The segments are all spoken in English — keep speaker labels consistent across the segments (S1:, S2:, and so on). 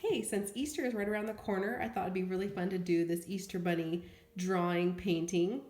S1: hey, since Easter is right around the corner, I thought it'd be really fun to do this Easter Bunny drawing painting.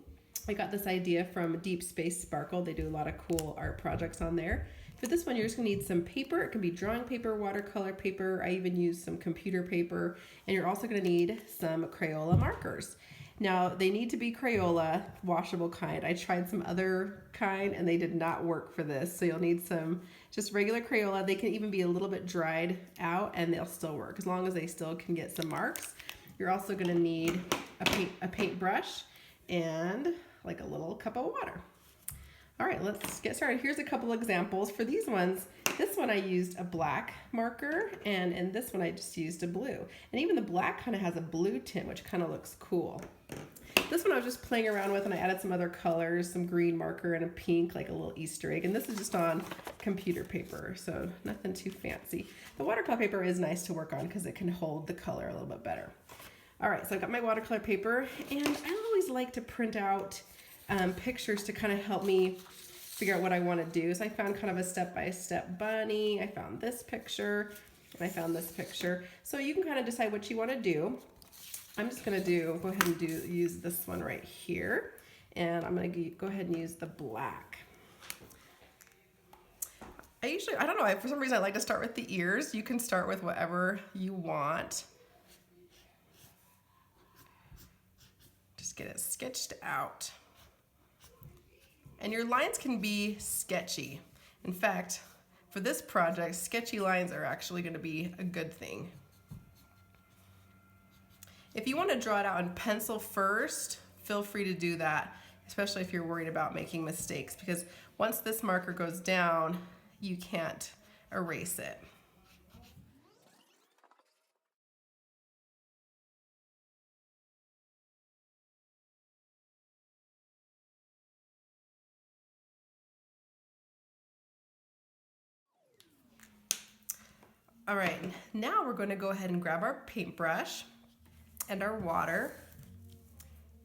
S1: I got this idea from Deep Space Sparkle. They do a lot of cool art projects on there. For this one, you're just gonna need some paper. It can be drawing paper, watercolor paper. I even use some computer paper. And you're also gonna need some Crayola markers. Now, they need to be Crayola, washable kind. I tried some other kind and they did not work for this. So you'll need some just regular Crayola. They can even be a little bit dried out and they'll still work as long as they still can get some marks. You're also gonna need a paintbrush and like a little cup of water. All right, let's get started. Here's a couple examples for these ones. This one I used a black marker, and in this one I just used a blue. And even the black kind of has a blue tint, which kind of looks cool. This one I was just playing around with, and I added some other colors, some green marker and a pink, like a little Easter egg. And this is just on computer paper, so nothing too fancy. The watercolor paper is nice to work on because it can hold the color a little bit better. All right, so I've got my watercolor paper, and I always like to print out pictures to kind of help me figure out what I want to do. So I found kind of a step-by-step bunny. I found this picture, and I found this picture. So you can kind of decide what you want to do. I'm just going to go ahead and use this one right here, and I'm going to go ahead and use the black. I don't know, for some reason I like to start with the ears. You can start with whatever you want. Just get it sketched out. And your lines can be sketchy. In fact, for this project, sketchy lines are actually going to be a good thing. If you want to draw it out in pencil first, feel free to do that, especially if you're worried about making mistakes, because once this marker goes down, you can't erase it. All right, now we're going to go ahead and grab our paintbrush and our water,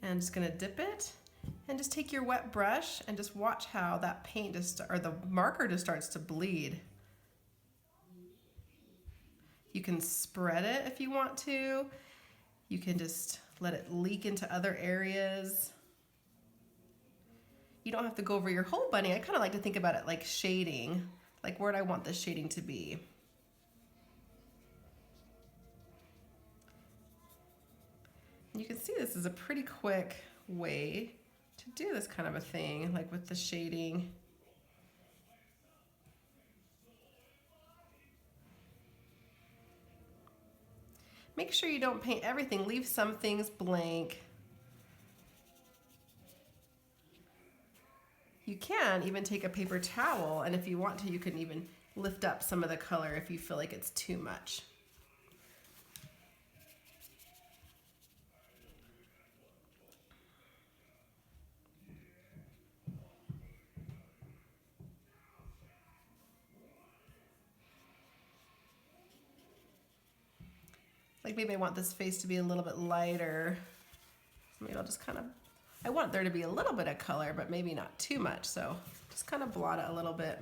S1: and just going to dip it, and just take your wet brush and just watch how that paint or the marker just starts to bleed. You can spread it if you want to. You can just let it leak into other areas. You don't have to go over your whole bunny. I kind of like to think about it like shading, like where do I want the shading to be. You can see this is a pretty quick way to do this kind of a thing, like with the shading. Make sure you don't paint everything, leave some things blank. You can even take a paper towel, and if you want to, you can even lift up some of the color if you feel like it's too much. Like maybe I want this face to be a little bit lighter. Maybe I'll just I want there to be a little bit of color, but maybe not too much. So just kind of blot it a little bit.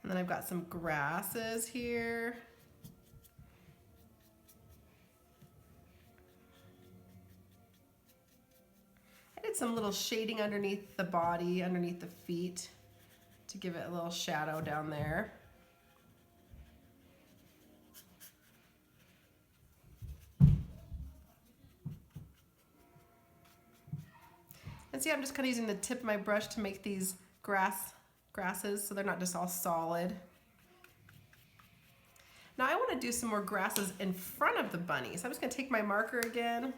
S1: And then I've got some grasses here. I did some little shading underneath the body, underneath the feet, to give it a little shadow down there. And see, I'm just kind of using the tip of my brush to make these grasses so they're not just all solid. Now I want to do some more grasses in front of the bunny. So I'm just going to take my marker again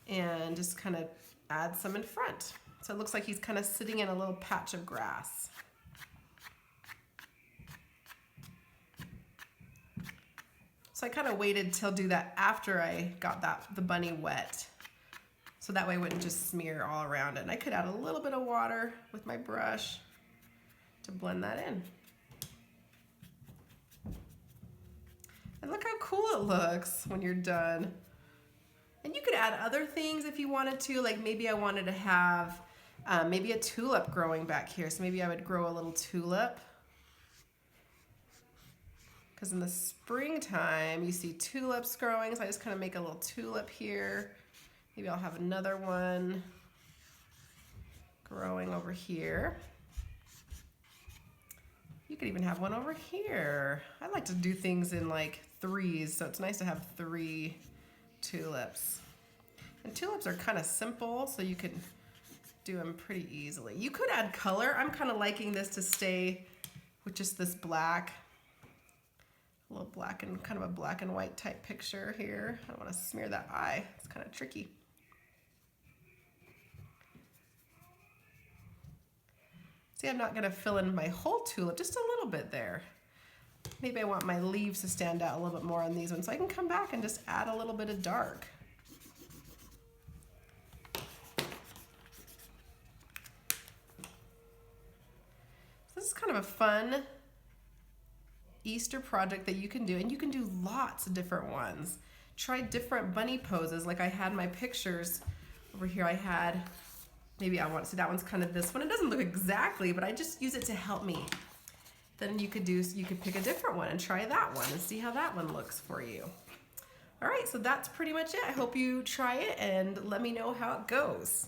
S1: and just kind of add some in front. So it looks like he's kind of sitting in a little patch of grass. So I kind of waited till do that after I got the bunny wet. So that way it wouldn't just smear all around it. And I could add a little bit of water with my brush to blend that in. And look how cool it looks when you're done. And you could add other things if you wanted to, like maybe I wanted to have Maybe a tulip growing back here. So maybe I would grow a little tulip. Because in the springtime, you see tulips growing. So I just kind of make a little tulip here. Maybe I'll have another one growing over here. You could even have one over here. I like to do things in like threes, so it's nice to have 3 tulips. And tulips are kind of simple, so you can do them pretty easily. You could add color. I'm kind of liking this to stay with just this black, a little black and kind of a black and white type picture here. I don't want to smear that eye. It's kind of tricky. See, I'm not going to fill in my whole tulip, just a little bit there. Maybe I want my leaves to stand out a little bit more on these ones, so I can come back and just add a little bit of dark. This is kind of a fun Easter project that you can do, and you can do lots of different ones. Try different bunny poses. Like I had my pictures over here. I had, maybe I want to see that one's kind of this one. It doesn't look exactly, but I just use it to help me. Then you could pick a different one and try that one and see how that one looks for you. All right, so that's pretty much it. I hope you try it and let me know how it goes.